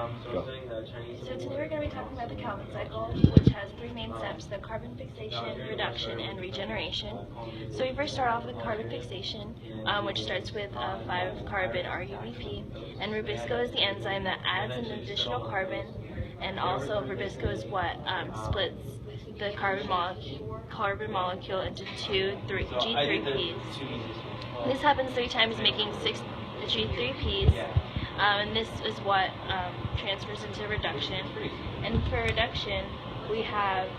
Go. So today we're going to be talking about the Calvin cycle, which has three main steps: the carbon fixation, reduction, and regeneration. So we first start off with carbon fixation, which starts with a 5-carbon RUBP, and Rubisco is the enzyme that adds an additional carbon, and also Rubisco is what splits the carbon molecule into two G3Ps. This happens 3 times, making 6 G3Ps. And this is what transfers into reduction. And for reduction, we have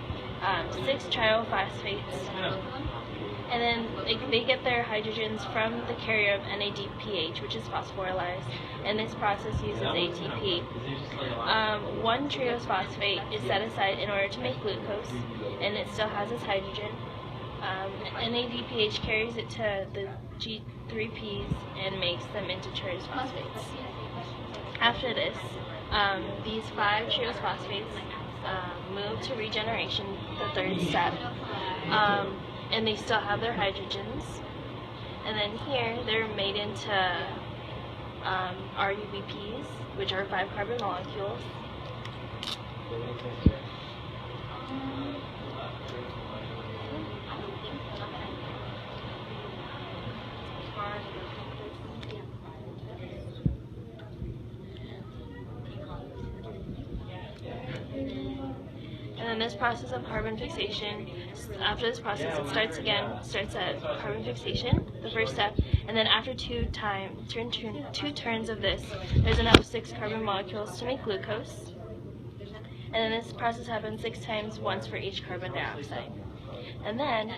6 triophosphates, and then they get their hydrogens from the carrier of NADPH, which is phosphorylized, and this process uses ATP. 1 triose phosphate is set aside in order to make glucose, and it still has its hydrogen. NADPH carries it to the G3Ps and makes them into triose phosphates. After this, these 5 triose phosphates move to regeneration, the third step, and they still have their hydrogens. And then here, they're made into RUBPs, which are 5-carbon molecules. And then this process of carbon fixation, after this process it starts at carbon fixation, the first step, and then after two turns of this, there's enough 6 carbon molecules to make glucose. And then this process happens 6 times, once for each carbon dioxide. And then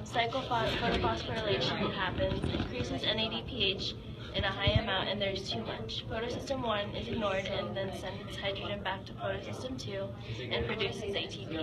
cyclophosphorylation happens, increases NADPH in a high amount, and there's too much. Photosystem 1 is ignored and then sends its hydrogen back to photosystem 2 and produces ATP.